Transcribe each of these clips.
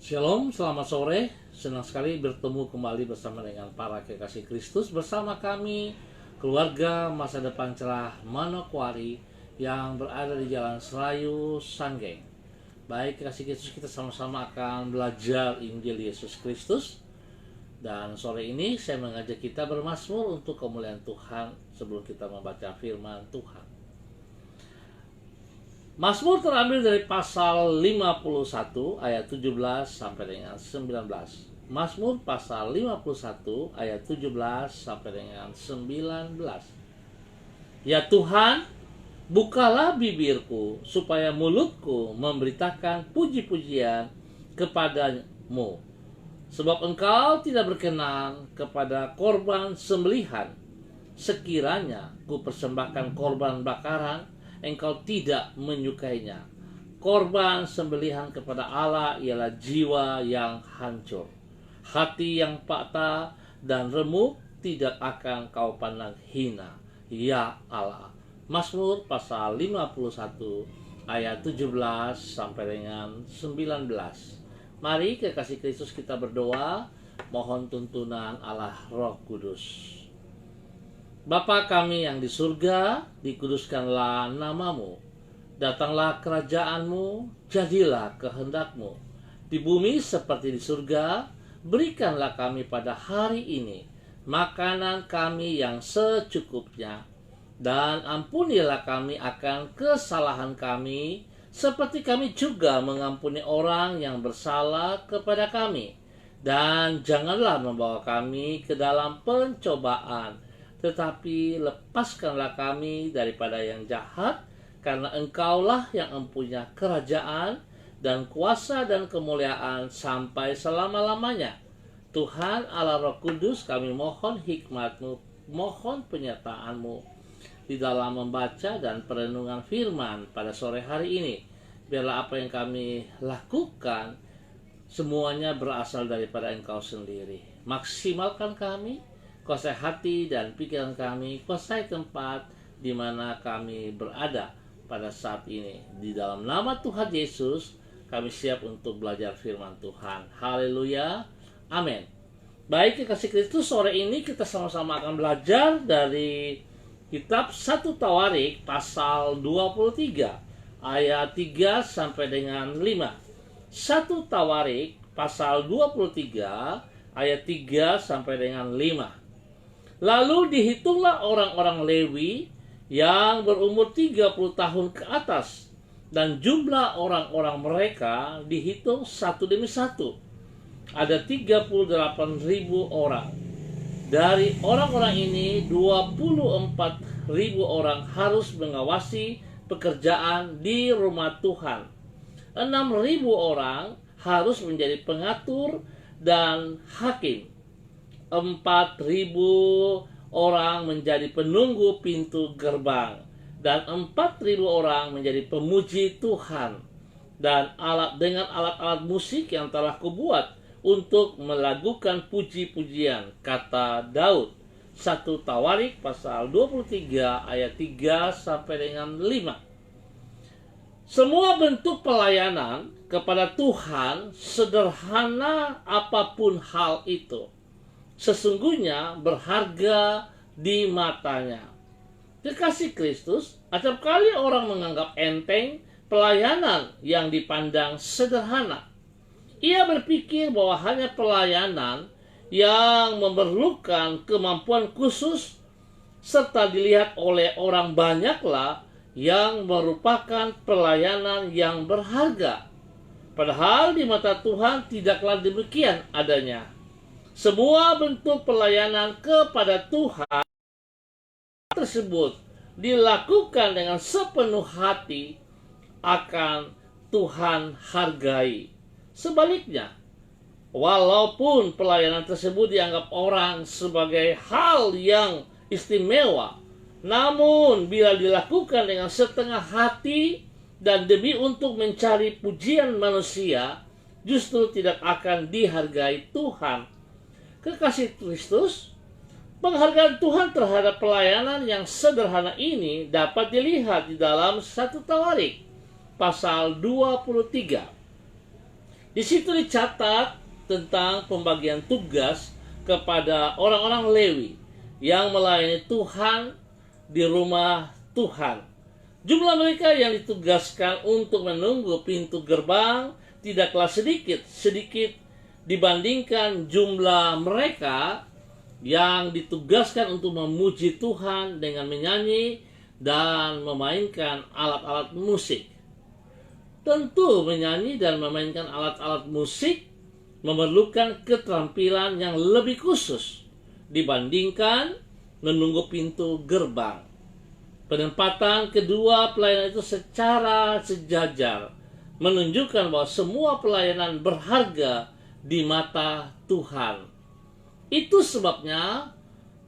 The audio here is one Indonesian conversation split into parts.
Shalom, selamat sore. Senang sekali bertemu kembali bersama dengan para kekasih Kristus. Bersama kami, keluarga masa depan cerah Manokwari yang berada di Jalan Serayu, Sanggeng. Baik kekasih Kristus, kita sama-sama akan belajar Injil Yesus Kristus. Dan sore ini saya mengajak kita bermazmur untuk kemuliaan Tuhan sebelum kita membaca firman Tuhan. Mazmur terambil dari pasal 51 ayat 17 sampai dengan 19. Mazmur pasal 51 ayat 17 sampai dengan 19. Ya Tuhan, bukalah bibirku supaya mulutku memberitakan puji-pujian kepadamu. Sebab engkau tidak berkenan kepada korban sembelihan. Sekiranya ku persembahkan korban bakaran, engkau tidak menyukainya. Korban sembelihan kepada Allah ialah jiwa yang hancur. Hati yang patah dan remuk tidak akan kau pandang hina, ya Allah. Mazmur pasal 51 ayat 17 sampai dengan 19. Mari kekasih Kristus kita berdoa, mohon tuntunan Allah Roh Kudus. Bapa kami yang di surga, dikuduskanlah namamu. Datanglah kerajaanmu, jadilah kehendakmu. Di bumi seperti di surga, berikanlah kami pada hari ini makanan kami yang secukupnya. Dan ampunilah kami akan kesalahan kami, seperti kami juga mengampuni orang yang bersalah kepada kami. Dan janganlah membawa kami ke dalam pencobaan, tetapi lepaskanlah kami daripada yang jahat, karena engkaulah yang mempunyai kerajaan dan kuasa dan kemuliaan sampai selama-lamanya. Tuhan Allah Roh Kudus, kami mohon hikmat-Mu, mohon penyertaan-Mu di dalam membaca dan perenungan firman pada sore hari ini. Biarlah apa yang kami lakukan semuanya berasal daripada Engkau sendiri. Maksimalkan kami, kuasai hati dan pikiran kami, kuasai tempat di mana kami berada pada saat ini. Di dalam nama Tuhan Yesus, kami siap untuk belajar firman Tuhan. Haleluya, amin. Baik kekasih Kristus, sore ini kita sama-sama akan belajar dari kitab 1 Tawarik pasal 23 ayat 3 sampai dengan 5. 1 Tawarik pasal 23 ayat 3 sampai dengan 5. Lalu dihitunglah orang-orang Lewi yang berumur 30 tahun ke atas, dan jumlah orang-orang mereka dihitung satu demi satu. Ada 38.000 orang. Dari orang-orang ini 24.000 orang harus mengawasi pekerjaan di rumah Tuhan. 6.000 orang harus menjadi pengatur dan hakim. 4.000 orang menjadi penunggu pintu gerbang, dan 4.000 orang menjadi pemuji Tuhan, dan dengan alat-alat musik yang telah kubuat untuk melakukan puji-pujian, kata Daud. 1 Tawarik pasal 23 ayat 3 sampai dengan 5. Semua bentuk pelayanan kepada Tuhan, sederhana apapun hal itu, sesungguhnya berharga di matanya. Kekasih Kristus, acap kali orang menganggap enteng pelayanan yang dipandang sederhana. Ia berpikir bahwa hanya pelayanan yang memerlukan kemampuan khusus serta dilihat oleh orang banyaklah yang merupakan pelayanan yang berharga. Padahal di mata Tuhan tidaklah demikian adanya. Semua bentuk pelayanan kepada Tuhan tersebut dilakukan dengan sepenuh hati akan Tuhan hargai. Sebaliknya, walaupun pelayanan tersebut dianggap orang sebagai hal yang istimewa, namun bila dilakukan dengan setengah hati dan demi untuk mencari pujian manusia, justru tidak akan dihargai Tuhan. Kekasih Kristus, penghargaan Tuhan terhadap pelayanan yang sederhana ini dapat dilihat di dalam 1 Tawarik pasal 23. Di situ dicatat tentang pembagian tugas kepada orang-orang Lewi yang melayani Tuhan di rumah Tuhan. Jumlah mereka yang ditugaskan untuk menunggu pintu gerbang tidaklah sedikit dibandingkan jumlah mereka yang ditugaskan untuk memuji Tuhan dengan menyanyi dan memainkan alat-alat musik. Tentu menyanyi dan memainkan alat-alat musik memerlukan keterampilan yang lebih khusus dibandingkan menunggu pintu gerbang. Penempatan kedua pelayanan itu secara sejajar menunjukkan bahwa semua pelayanan berharga di mata Tuhan. Itu sebabnya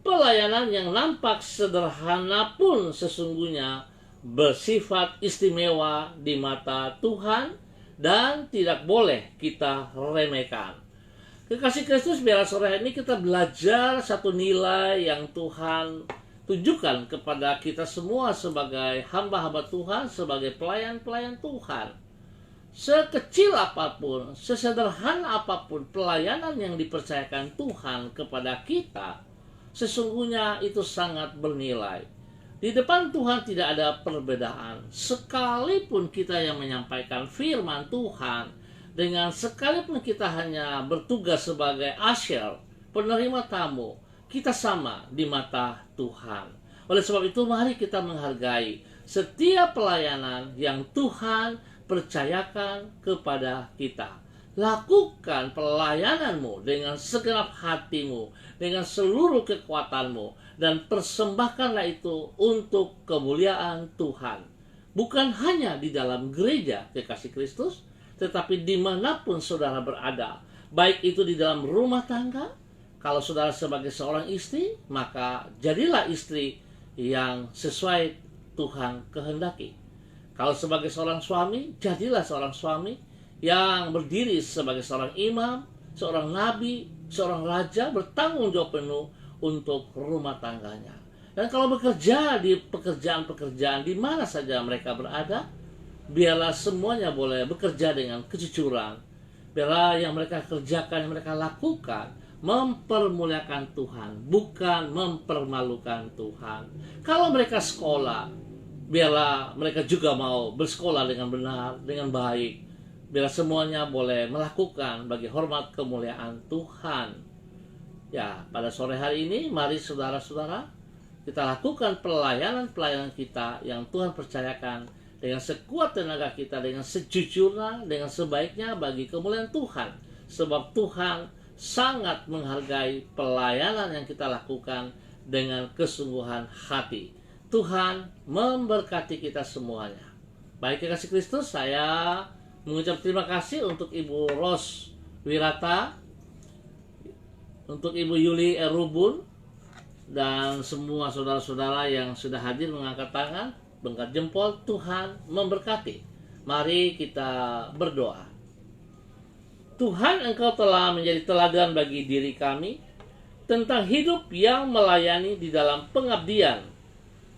pelayanan yang nampak sederhana pun sesungguhnya bersifat istimewa di mata Tuhan dan tidak boleh kita remehkan. Kekasih Kristus, biar sore hari ini kita belajar satu nilai yang Tuhan tunjukkan kepada kita semua sebagai hamba-hamba Tuhan, sebagai pelayan-pelayan Tuhan. Sekecil apapun, sesederhana apapun pelayanan yang dipercayakan Tuhan kepada kita, sesungguhnya itu sangat bernilai. Di depan Tuhan tidak ada perbedaan. Sekalipun kita yang menyampaikan firman Tuhan, dengan sekalipun kita hanya bertugas sebagai usher, penerima tamu, kita sama di mata Tuhan. Oleh sebab itu, mari kita menghargai setiap pelayanan yang Tuhan percayakan kepada kita. Lakukan pelayananmu dengan segenap hatimu, dengan seluruh kekuatanmu, dan persembahkanlah itu untuk kemuliaan Tuhan. Bukan hanya di dalam gereja kekasih Kristus, tetapi dimanapun saudara berada, baik itu di dalam rumah tangga. Kalau saudara sebagai seorang istri, maka jadilah istri yang sesuai Tuhan kehendaki. Kalau sebagai seorang suami, jadilah seorang suami yang berdiri sebagai seorang imam, seorang nabi, seorang raja, bertanggung jawab penuh untuk rumah tangganya. Dan kalau bekerja di pekerjaan-pekerjaan di mana saja mereka berada, biarlah semuanya boleh bekerja dengan kejujuran. Biarlah yang mereka kerjakan, yang mereka lakukan, mempermuliakan Tuhan, bukan mempermalukan Tuhan. Kalau mereka sekolah, biarlah mereka juga mau bersekolah dengan benar, dengan baik. Biarlah semuanya boleh melakukan bagi hormat kemuliaan Tuhan. Ya, pada sore hari ini, mari saudara-saudara, kita lakukan pelayanan-pelayanan kita yang Tuhan percayakan dengan sekuat tenaga kita, dengan sejujurnya, dengan sebaiknya bagi kemuliaan Tuhan. Sebab Tuhan sangat menghargai pelayanan yang kita lakukan dengan kesungguhan hati. Tuhan memberkati kita semuanya. Baik kekasih Kristus, saya mengucap terima kasih untuk Ibu Ros Wirata, untuk Ibu Yuli Erubun, dan semua saudara-saudara yang sudah hadir mengangkat tangan, bengkat jempol. Tuhan memberkati. Mari kita berdoa. Tuhan, Engkau telah menjadi teladan bagi diri kami tentang hidup yang melayani di dalam pengabdian.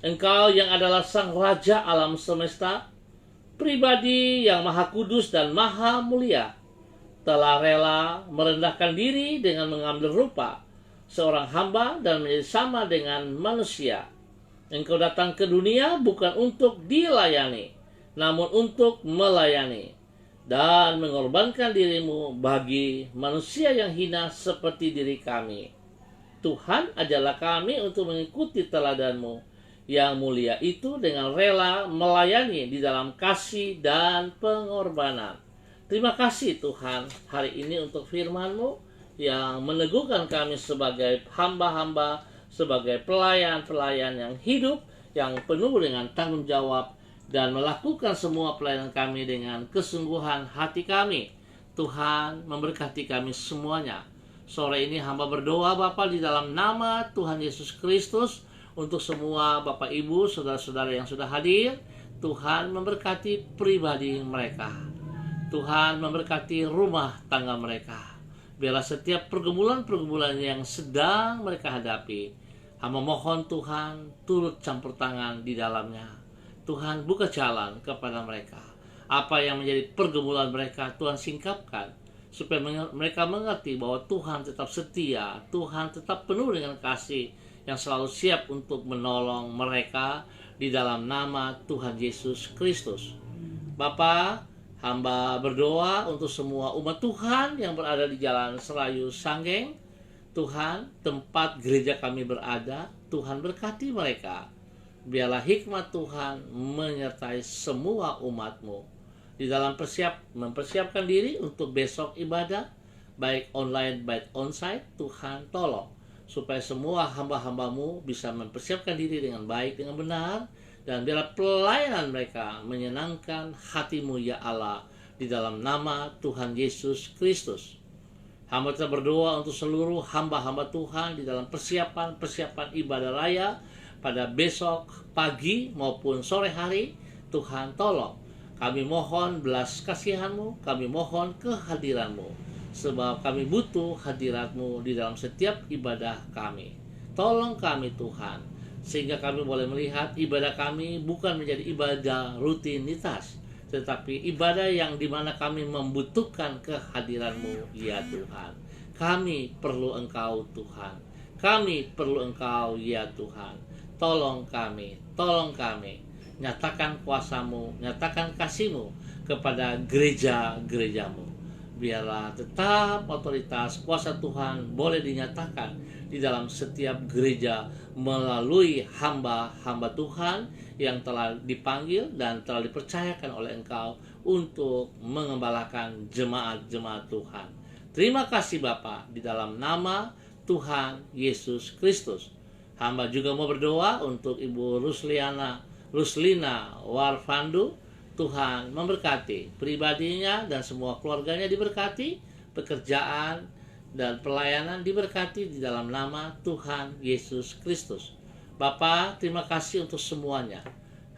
Engkau yang adalah Sang Raja alam semesta, pribadi yang maha kudus dan maha mulia, telah rela merendahkan diri dengan mengambil rupa seorang hamba dan menjadi sama dengan manusia. Engkau datang ke dunia bukan untuk dilayani, namun untuk melayani, dan mengorbankan dirimu bagi manusia yang hina seperti diri kami. Tuhan, ajarlah kami untuk mengikuti teladan-Mu yang mulia itu dengan rela melayani di dalam kasih dan pengorbanan. Terima kasih Tuhan hari ini untuk firman-Mu yang meneguhkan kami sebagai hamba-hamba, sebagai pelayan-pelayan yang hidup, yang penuh dengan tanggung jawab, dan melakukan semua pelayanan kami dengan kesungguhan hati kami. Tuhan memberkati kami semuanya. Sore ini hamba berdoa Bapa di dalam nama Tuhan Yesus Kristus, untuk semua Bapak Ibu, saudara-saudara yang sudah hadir. Tuhan memberkati pribadi mereka. Tuhan memberkati rumah tangga mereka. Biarlah setiap pergumulan-pergumulan yang sedang mereka hadapi, hamba mohon Tuhan turut campur tangan di dalamnya. Tuhan buka jalan kepada mereka. Apa yang menjadi pergumulan mereka, Tuhan singkapkan, supaya mereka mengerti bahwa Tuhan tetap setia, Tuhan tetap penuh dengan kasih yang selalu siap untuk menolong mereka di dalam nama Tuhan Yesus Kristus. Bapa, hamba berdoa untuk semua umat Tuhan yang berada di Jalan Serayu Sanggeng. Tuhan, tempat gereja kami berada, Tuhan berkati mereka. Biarlah hikmat Tuhan menyertai semua umat-Mu di dalam mempersiapkan diri untuk besok ibadah, baik online baik onsite. Tuhan tolong supaya semua hamba-hamba-Mu bisa mempersiapkan diri dengan baik, dengan benar, dan biarlah pelayanan mereka menyenangkan hati-Mu ya Allah, di dalam nama Tuhan Yesus Kristus. Hamba kita berdoa untuk seluruh hamba-hamba Tuhan di dalam persiapan ibadah raya pada besok pagi maupun sore hari. Tuhan tolong, kami mohon belas kasihan-Mu, kami mohon kehadiran-Mu, sebab kami butuh hadirat-Mu di dalam setiap ibadah kami. Tolong kami Tuhan, sehingga kami boleh melihat ibadah kami bukan menjadi ibadah rutinitas, tetapi ibadah yang dimana kami membutuhkan kehadiran-Mu ya Tuhan. Kami perlu Engkau Tuhan, kami perlu Engkau ya Tuhan. Tolong kami, nyatakan kuasa-Mu, nyatakan kasih-Mu kepada gereja-gereja-Mu. Biarlah tetap otoritas kuasa Tuhan boleh dinyatakan di dalam setiap gereja melalui hamba-hamba Tuhan yang telah dipanggil dan telah dipercayakan oleh Engkau untuk mengembalakan jemaat-jemaat Tuhan. Terima kasih Bapa, di dalam nama Tuhan Yesus Kristus. Hamba juga mau berdoa untuk Ibu Ruslina Warfandu. Tuhan memberkati pribadinya dan semua keluarganya diberkati, pekerjaan dan pelayanan diberkati di dalam nama Tuhan Yesus Kristus. Bapa, terima kasih untuk semuanya.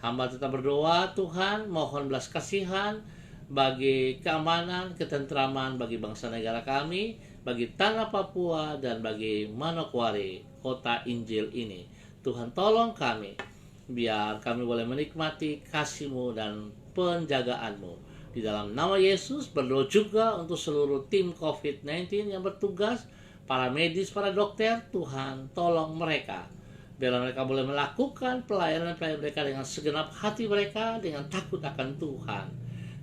Hamba tetap berdoa, Tuhan, mohon belas kasihan bagi keamanan, ketentraman bagi bangsa negara kami, bagi tanah Papua dan bagi Manokwari, kota Injil ini. Tuhan tolong kami, biar kami boleh menikmati kasih-Mu dan penjagaan-Mu. Di dalam nama Yesus berdoa juga untuk seluruh tim COVID-19 yang bertugas, para medis, para dokter. Tuhan tolong mereka, biar mereka boleh melakukan pelayanan mereka dengan segenap hati mereka, dengan takut akan Tuhan.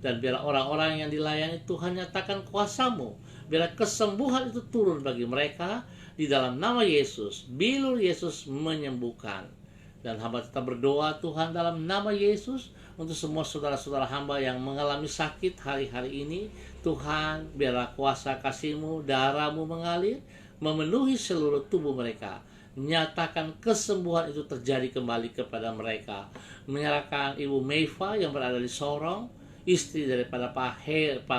Dan biar orang-orang yang dilayani Tuhan nyatakan kuasa-Mu, biar kesembuhan itu turun bagi mereka di dalam nama Yesus. Bilur Yesus menyembuhkan. Dan hamba tetap berdoa Tuhan dalam nama Yesus untuk semua saudara-saudara hamba yang mengalami sakit hari-hari ini. Tuhan, biarlah kuasa kasih-Mu, darah-Mu mengalir, memenuhi seluruh tubuh mereka. Nyatakan kesembuhan itu terjadi kembali kepada mereka. Menyerahkan Ibu Meifa yang berada di Sorong, istri daripada Pak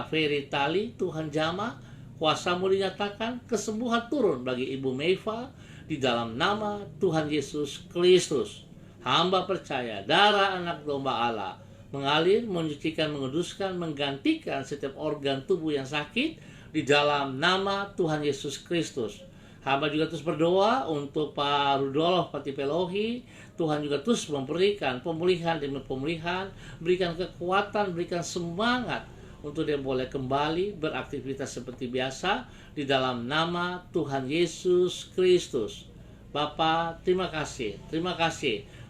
Ferry Tali. Tuhan jamah, kuasa-Mu dinyatakan, kesembuhan turun bagi Ibu Meifa di dalam nama Tuhan Yesus Kristus. Hamba percaya darah anak domba Allah mengalir, menyucikan, menguduskan, menggantikan setiap organ tubuh yang sakit di dalam nama Tuhan Yesus Kristus. Hamba juga terus berdoa untuk Pak Rudolf Patipelohi. Tuhan juga terus memberikan pemulihan demi pemulihan, berikan kekuatan, berikan semangat untuk dia boleh kembali beraktivitas seperti biasa di dalam nama Tuhan Yesus Kristus. Bapa, terima kasih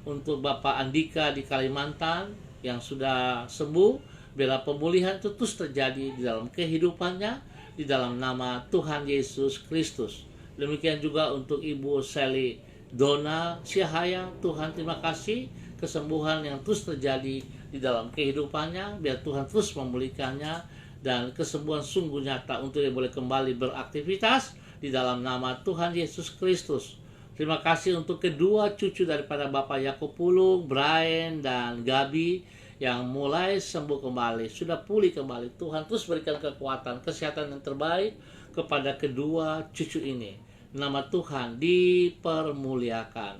untuk Bapak Andika di Kalimantan yang sudah sembuh. Biarlah pemulihan itu terus terjadi di dalam kehidupannya di dalam nama Tuhan Yesus Kristus. Demikian juga untuk Ibu Sally Dona Syahaya. Tuhan, terima kasih kesembuhan yang terus terjadi di dalam kehidupannya. Biar Tuhan terus memulihkannya dan kesembuhan sungguh nyata untuk dia boleh kembali beraktivitas di dalam nama Tuhan Yesus Kristus. Terima kasih untuk kedua cucu daripada Bapak Yakub Pulung, Brian dan Gabi yang mulai sembuh kembali, sudah pulih kembali. Tuhan terus berikan kekuatan, kesehatan yang terbaik kepada kedua cucu ini. Nama Tuhan dipermuliakan.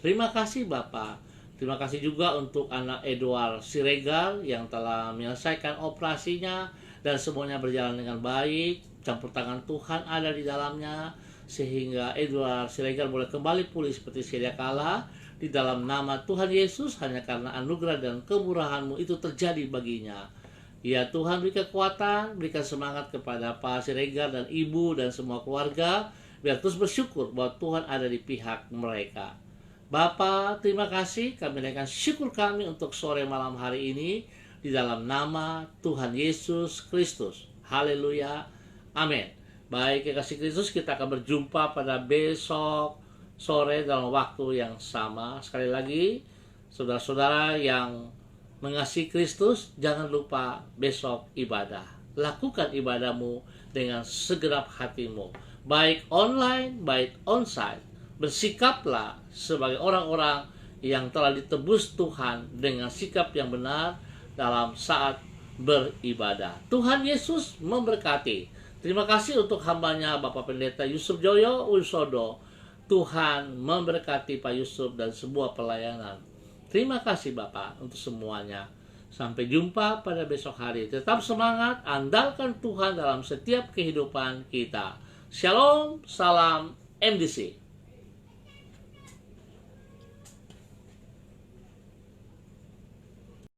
Terima kasih Bapak. Terima kasih juga untuk anak Edward Siregar yang telah menyelesaikan operasinya dan semuanya berjalan dengan baik. Campur tangan Tuhan ada di dalamnya sehingga Edward Siregar boleh kembali pulih seperti sedia kala di dalam nama Tuhan Yesus. Hanya karena anugerah dan kemurahan-Mu itu terjadi baginya. Ya Tuhan, beri kekuatan, berikan semangat kepada Pak Siregar dan Ibu dan semua keluarga, biar terus bersyukur bahwa Tuhan ada di pihak mereka. Bapa, terima kasih, kami naikkan syukur kami untuk sore malam hari ini, di dalam nama Tuhan Yesus Kristus. Haleluya, amin. Baik, kekasih Kristus, kita akan berjumpa pada besok sore dalam waktu yang sama. Sekali lagi, saudara-saudara yang mengasihi Kristus, jangan lupa besok ibadah. Lakukan ibadahmu dengan segenap hatimu, baik online, baik onsite. Bersikaplah sebagai orang-orang yang telah ditebus Tuhan dengan sikap yang benar dalam saat beribadah. Tuhan Yesus memberkati. Terima kasih untuk hambanya Bapak Pendeta Yusuf Joyo Wisodo. Tuhan memberkati Pak Yusuf dan sebuah pelayanan. Terima kasih Bapak untuk semuanya. Sampai jumpa pada besok hari. Tetap semangat, andalkan Tuhan dalam setiap kehidupan kita. Shalom, salam MDC.